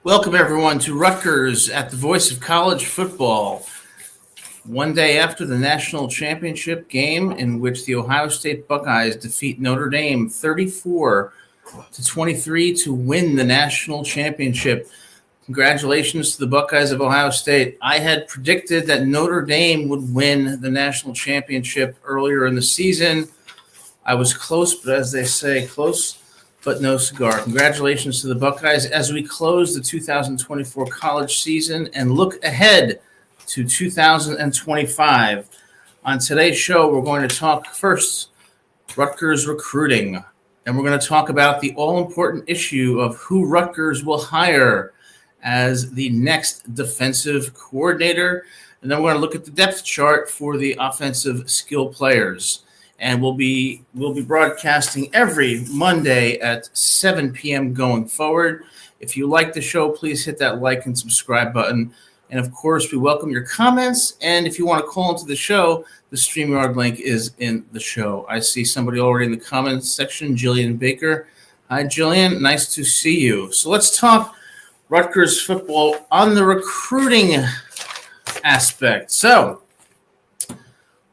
Welcome, everyone, to Rutgers at the Voice of College Football. One day after the national championship game in which the Ohio State Buckeyes defeat Notre Dame 34-23 to win the national championship. Congratulations to the Buckeyes of Ohio State. I had predicted that Notre Dame would win the national championship earlier in the season. I was close, but as they say, close but no cigar. Congratulations to the Buckeyes as we close the 2024 college season and look ahead to 2025. On today's show, we're going to talk first Rutgers recruiting, and we're going to talk about the all-important issue of who Rutgers will hire as the next defensive coordinator, and then we're going to look at the depth chart for the offensive skill players. And we'll be broadcasting every Monday at 7 p.m. going forward. If you like the show, please hit that like and subscribe button. And, of course, we welcome your comments. And if you want to call into the show, the StreamYard link is in the show. I see somebody already in the comments section, Jillian Baker. Hi, Jillian. Nice to see you. So let's talk Rutgers football on the recruiting aspect. So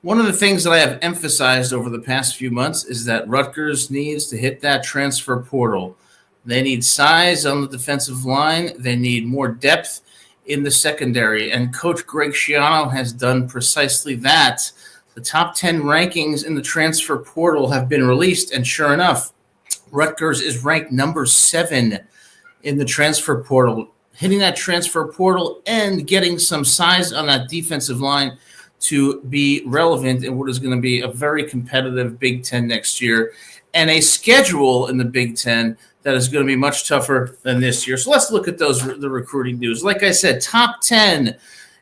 one of the things that I have emphasized over the past few months is that Rutgers needs to hit that transfer portal. They need size on the defensive line. They need more depth in the secondary. And Coach Greg Schiano has done precisely that. The top 10 rankings in the transfer portal have been released. And sure enough, Rutgers is ranked number 7 in the transfer portal. Hitting that transfer portal and getting some size on that defensive line to be relevant in what is going to be a very competitive Big Ten next year, and a schedule in the Big Ten that is going to be much tougher than this year. So let's look at the recruiting news. Like I said, top 10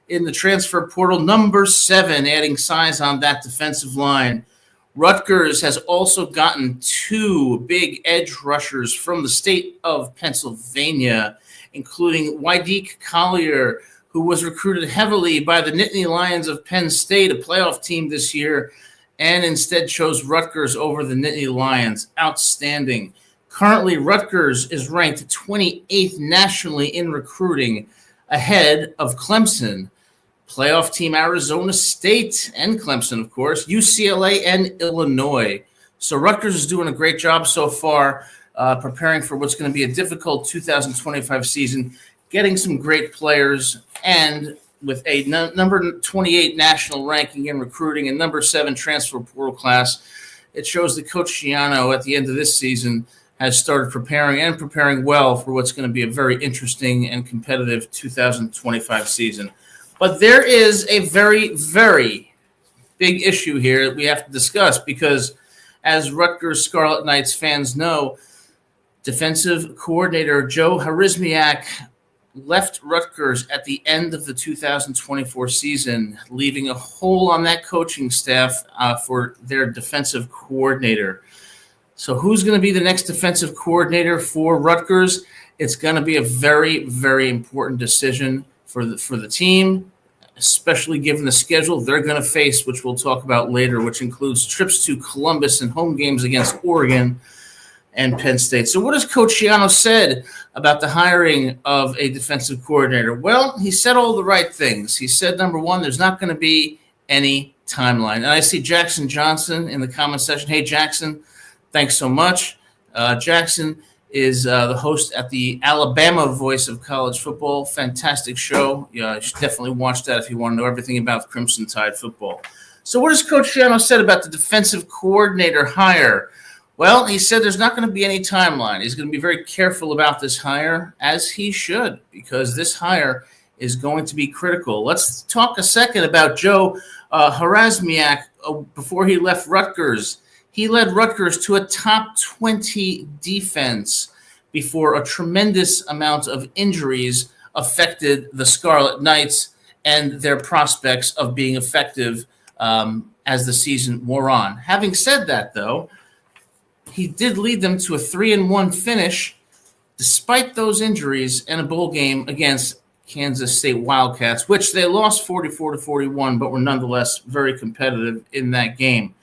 in the transfer portal, number 7, adding size on that defensive line. Rutgers has also gotten 2 big edge rushers from the state of Pennsylvania, including Wydeek Collier, who was recruited heavily by the Nittany Lions of Penn State, a playoff team this year, and instead chose Rutgers over the Nittany Lions. Outstanding. Currently, Rutgers is ranked 28th nationally in recruiting, ahead of Clemson, playoff team Arizona State, and Clemson, of course, UCLA, and Illinois. So Rutgers is doing a great job so far, preparing for what's going to be a difficult 2025 season, getting some great players, and with a number 28 national ranking in recruiting and number 7 transfer portal class, it shows that Coach Schiano at the end of this season has started preparing well for what's going to be a very interesting and competitive 2025 season. But there is a very, very big issue here that we have to discuss because, as Rutgers Scarlet Knights fans know, defensive coordinator Joe Harismiak left Rutgers at the end of the 2024 season, leaving a hole on that coaching staff for their defensive coordinator. So who's going to be the next defensive coordinator for Rutgers? It's going to be a very, very important decision for the team, especially given the schedule they're going to face, which we'll talk about later, which includes trips to Columbus and home games against Oregon and Penn State. So what has Coach Schiano said about the hiring of a defensive coordinator? Well, he said all the right things. He said, number 1, there's not going to be any timeline. And I see Jackson Johnson in the comment section. Hey, Jackson, thanks so much. Jackson is the host at the Alabama Voice of College Football. Fantastic show. You should definitely watch that if you want to know everything about Crimson Tide football. So what has Coach Schiano said about the defensive coordinator hire? Well, he said there's not going to be any timeline. He's going to be very careful about this hire, as he should, because this hire is going to be critical. Let's talk a second about Joe Harismiak. Before he left Rutgers, he led Rutgers to a top 20 defense before a tremendous amount of injuries affected the Scarlet Knights and their prospects of being effective as the season wore on. Having said that, though, he did lead them to a 3-1 finish despite those injuries and a bowl game against Kansas State Wildcats, which they lost 44-41, but were nonetheless very competitive in that game.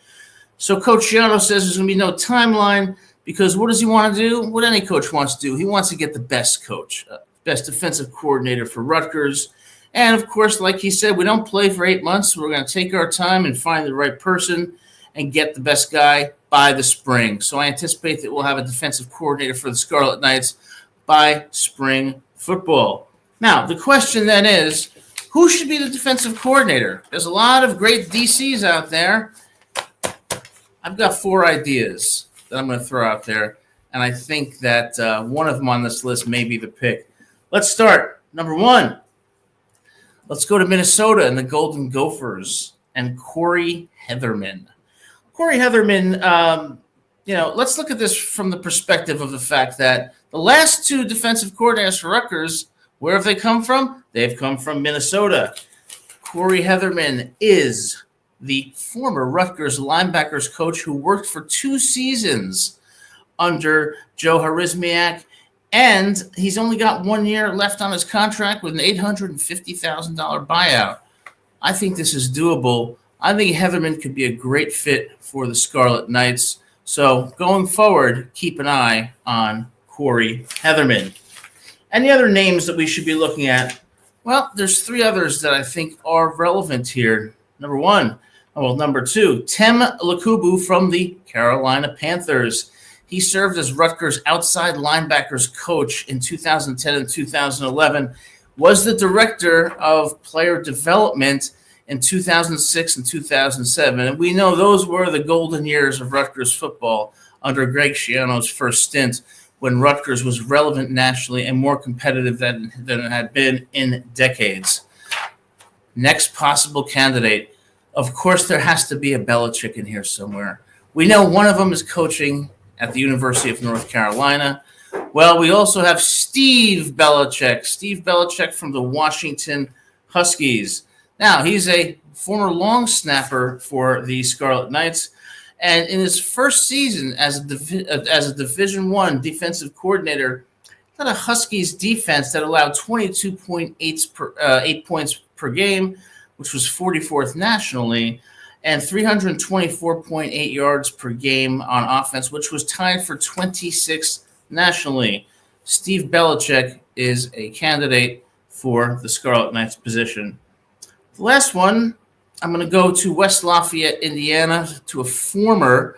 So Coach Schiano says there's going to be no timeline because what does he want to do? What any coach wants to do. He wants to get the best coach. best defensive coordinator for Rutgers. And, of course, like he said, we don't play for 8 months. So we're going to take our time and find the right person and get the best guy by the spring. So I anticipate that we'll have a defensive coordinator for the Scarlet Knights by spring football. Now, the question then is, who should be the defensive coordinator? There's a lot of great DCs out there. I've got 4 ideas that I'm going to throw out there, and I think that one of them on this list may be the pick. Let's start. Number 1, let's go to Minnesota and the Golden Gophers and Corey Heatherman. Corey Heatherman, let's look at this from the perspective of the fact that the last 2 defensive coordinators for Rutgers, where have they come from? They've come from Minnesota. Corey Heatherman is the former Rutgers linebackers coach who worked for 2 seasons under Joe Harizmiak, and he's only got 1 year left on his contract with an $850,000 buyout. I think this is doable. I think Heatherman could be a great fit for the Scarlet Knights. So going forward, keep an eye on Corey Heatherman. Any other names that we should be looking at? Well, there's 3 others that I think are relevant here. Number 2, Tim Lakubu from the Carolina Panthers. He served as Rutgers outside linebackers coach in 2010 and 2011, was the director of player development in 2006 and 2007. And we know those were the golden years of Rutgers football under Greg Schiano's first stint, when Rutgers was relevant nationally and more competitive than it had been in decades. Next possible candidate. Of course, there has to be a Belichick in here somewhere. We know one of them is coaching at the University of North Carolina. Well, we also have Steve Belichick from the Washington Huskies. Now, he's a former long snapper for the Scarlet Knights, and in his first season as a Division I defensive coordinator, got a Huskies defense that allowed 22.8 points per game, which was 44th nationally, and 324.8 yards per game on offense, which was tied for 26th nationally. Steve Belichick is a candidate for the Scarlet Knights position. The last one, I'm going to go to West Lafayette, Indiana, to a former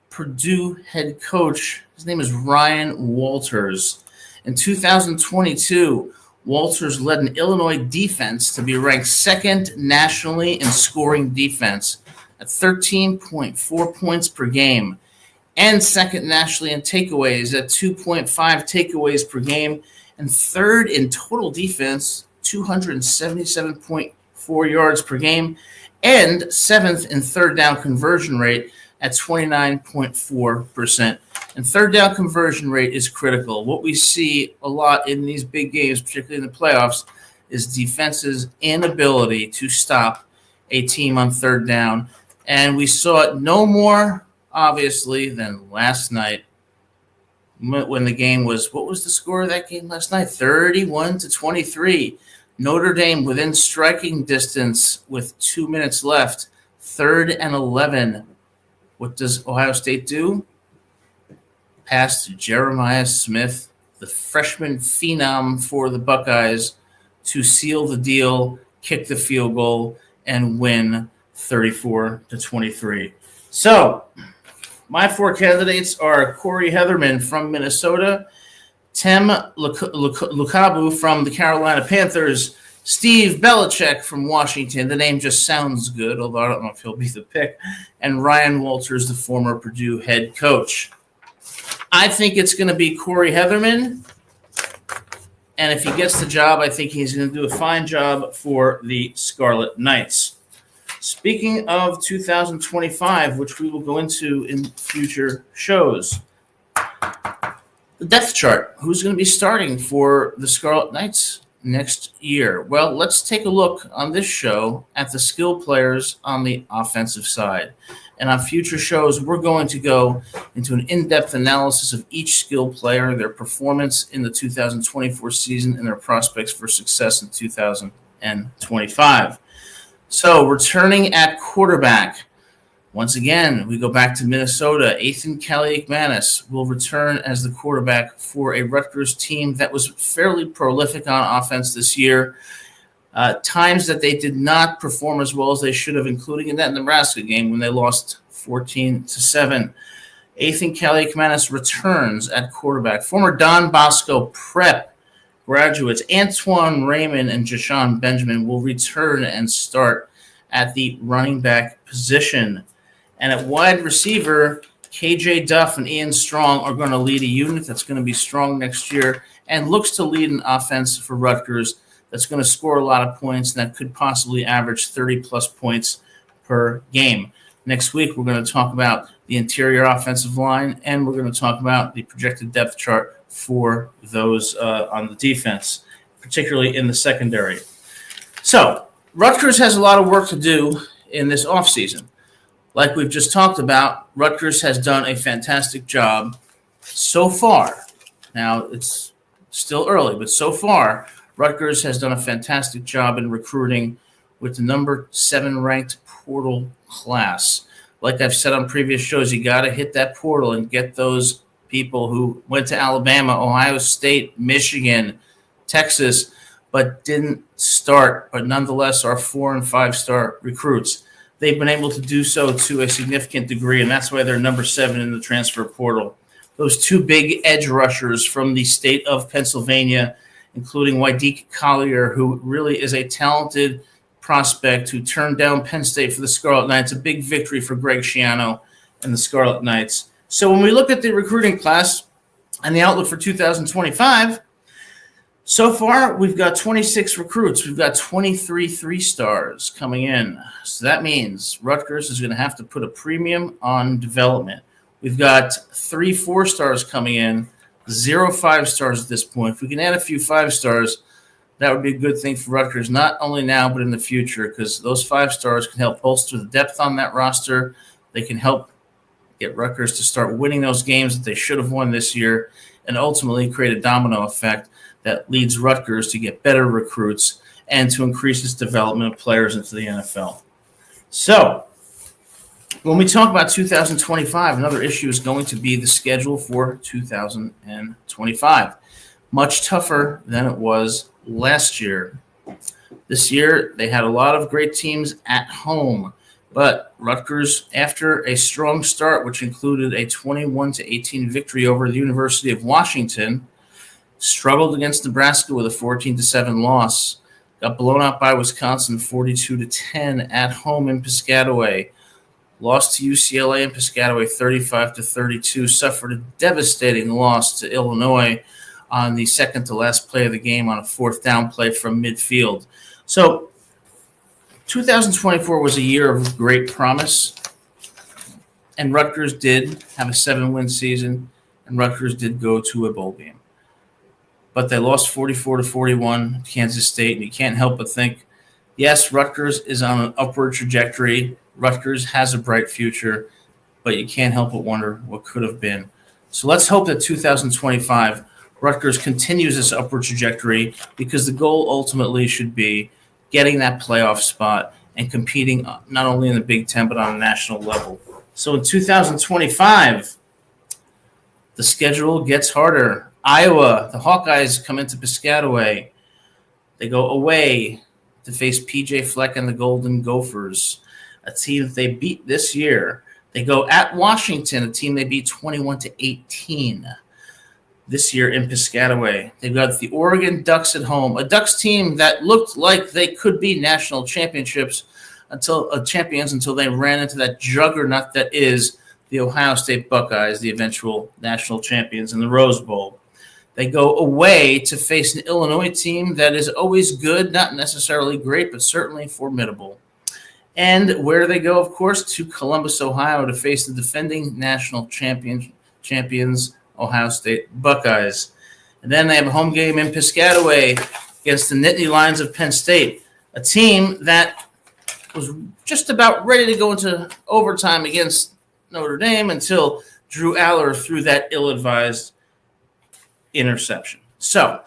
Purdue head coach. His name is Ryan Walters. In 2022, Walters led an Illinois defense to be ranked 2nd nationally in scoring defense at 13.4 points per game, and 2nd nationally in takeaways at 2.5 takeaways per game, and 3rd in total defense, 277.4 yards per game, and 7th in 3rd down conversion rate at 29.4%. And 3rd down conversion rate is critical. What we see a lot in these big games, particularly in the playoffs, is defenses' inability to stop a team on 3rd down. And we saw it no more, obviously, than last night when the game was, what was the score of that game last night? 31-23. Notre Dame within striking distance with 2 minutes left, 3rd and 11. What does Ohio State do? Pass to Jeremiah Smith, the freshman phenom for the Buckeyes, to seal the deal, kick the field goal, and win 34-23. So my 4 candidates are Corey Heatherman from Minnesota, Tim Lukabu from the Carolina Panthers, Steve Belichick from Washington. The name just sounds good, although I don't know if he'll be the pick, and Ryan Walters, the former Purdue head coach. I think it's going to be Corey Heatherman, and if he gets the job, I think he's going to do a fine job for the Scarlet Knights. Speaking of 2025, which we will go into in future shows, the depth chart. Who's going to be starting for the Scarlet Knights next year? Well, let's take a look on this show at the skill players on the offensive side. And on future shows, we're going to go into an in-depth analysis of each skill player, their performance in the 2024 season, and their prospects for success in 2025. So returning at quarterback, Once again, we go back to Minnesota. Ethan Kaliakmanis will return as the quarterback for a Rutgers team that was fairly prolific on offense this year. Times that they did not perform as well as they should have, including in that Nebraska game when they lost 14-7. Ethan Kaliakmanis returns at quarterback. Former Don Bosco Prep graduates Antoine Raymond and Jashawn Benjamin will return and start at the running back position. And at wide receiver, KJ Duff and Ian Strong are going to lead a unit that's going to be strong next year and looks to lead an offense for Rutgers that's going to score a lot of points and that could possibly average 30-plus points per game. Next week, we're going to talk about the interior offensive line, and we're going to talk about the projected depth chart for those on the defense, particularly in the secondary. So Rutgers has a lot of work to do in this offseason. Like we've just talked about, Rutgers has done a fantastic job so far. Now, it's still early, but so far, Rutgers has done a fantastic job in recruiting with the number 7 ranked portal class. Like I've said on previous shows, you got to hit that portal and get those people who went to Alabama, Ohio State, Michigan, Texas, but didn't start, but nonetheless are 4- and 5-star recruits. They've been able to do so to a significant degree, and that's why they're number 7 in the transfer portal. Those 2 big edge rushers from the state of Pennsylvania, including Wydeke Collier, who really is a talented prospect who turned down Penn State for the Scarlet Knights, a big victory for Greg Schiano and the Scarlet Knights. So when we look at the recruiting class and the outlook for 2025, so far we've got 26 recruits. We've got 23 3-stars coming in. So that means Rutgers is going to have to put a premium on development. We've got 3 4-stars coming in, 0 5-stars at this point. If we can add a few 5-stars, that would be a good thing for Rutgers, not only now but in the future, because those 5-stars can help bolster the depth on that roster. They can help get Rutgers to start winning those games that they should have won this year and ultimately create a domino effect that leads Rutgers to get better recruits and to increase its development of players into the NFL. So when we talk about 2025, another issue is going to be the schedule for 2025. Much tougher than it was last year. This year, they had a lot of great teams at home, but Rutgers, after a strong start, which included a 21-18 victory over the University of Washington, struggled against Nebraska with a 14-7 loss, got blown out by Wisconsin 42-10 at home in Piscataway, lost to UCLA in Piscataway 35-32, suffered a devastating loss to Illinois on the second-to-last play of the game on a 4th-down play from midfield. So 2024 was a year of great promise, and Rutgers did have a 7-win season, and Rutgers did go to a bowl game. But they lost 44-41 to Kansas State, and you can't help but think, yes, Rutgers is on an upward trajectory. Rutgers has a bright future, but you can't help but wonder what could have been. So let's hope that 2025 Rutgers continues this upward trajectory, because the goal ultimately should be getting that playoff spot and competing not only in the Big Ten but on a national level. So in 2025, the schedule gets harder. Iowa, the Hawkeyes come into Piscataway. They go away to face PJ Fleck and the Golden Gophers, a team that they beat this year. They go at Washington, a team they beat 21-18. This year in Piscataway. They've got the Oregon Ducks at home, a Ducks team that looked like they could be national champions until they ran into that juggernaut that is the Ohio State Buckeyes, the eventual national champions in the Rose Bowl. They go away to face an Illinois team that is always good, not necessarily great, but certainly formidable. And where do they go? Of course, to Columbus, Ohio, to face the defending national champions Ohio State Buckeyes. And then they have a home game in Piscataway against the Nittany Lions of Penn State, a team that was just about ready to go into overtime against Notre Dame until Drew Aller threw that ill-advised interception. So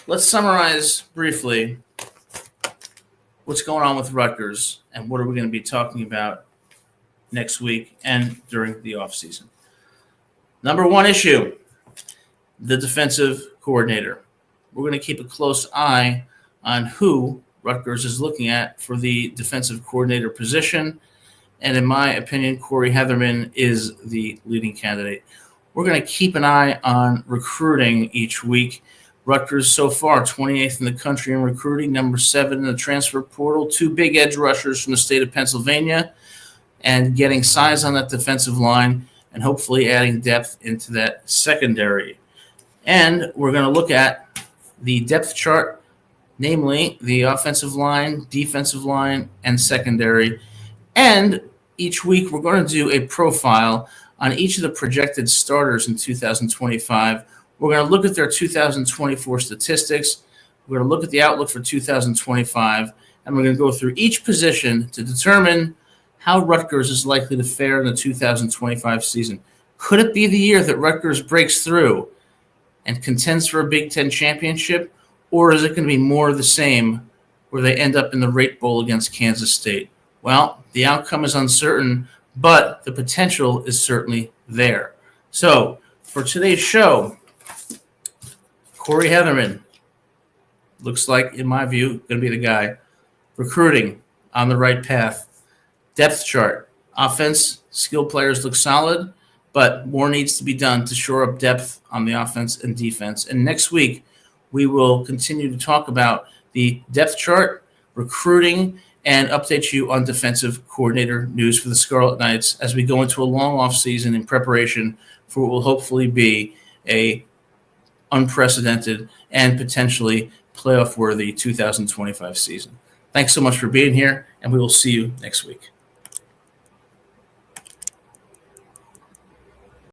let's summarize briefly what's going on with Rutgers and what are we going to be talking about next week and during the offseason. Number one issue, the defensive coordinator. We're going to keep a close eye on who Rutgers is looking at for the defensive coordinator position. And in my opinion, Corey Heatherman is the leading candidate. We're going to keep an eye on recruiting each week. Rutgers so far, 28th in the country in recruiting, number 7 in the transfer portal, 2 big edge rushers from the state of Pennsylvania, and getting size on that defensive line and hopefully adding depth into that secondary. And we're going to look at the depth chart, namely the offensive line, defensive line, and secondary. And each week we're going to do a profile on each of the projected starters in 2025. We're going to look at their 2024 statistics. We're going to look at the outlook for 2025, and we're going to go through each position to determine how Rutgers is likely to fare in the 2025 season. Could it be the year that Rutgers breaks through and contends for a Big Ten championship, or is it going to be more of the same where they end up in the Rate Bowl against Kansas State? Well, the outcome is uncertain, but the potential is certainly there. So for today's show, Corey Heatherman looks like, in my view, going to be the guy. Recruiting on the right path. Depth chart. Offense, skilled players look solid, but more needs to be done to shore up depth on the offense and defense. And next week, we will continue to talk about the depth chart, recruiting, and update you on defensive coordinator news for the Scarlet Knights as we go into a long off season in preparation for what will hopefully be a unprecedented and potentially playoff-worthy 2025 season. Thanks so much for being here, and we will see you next week.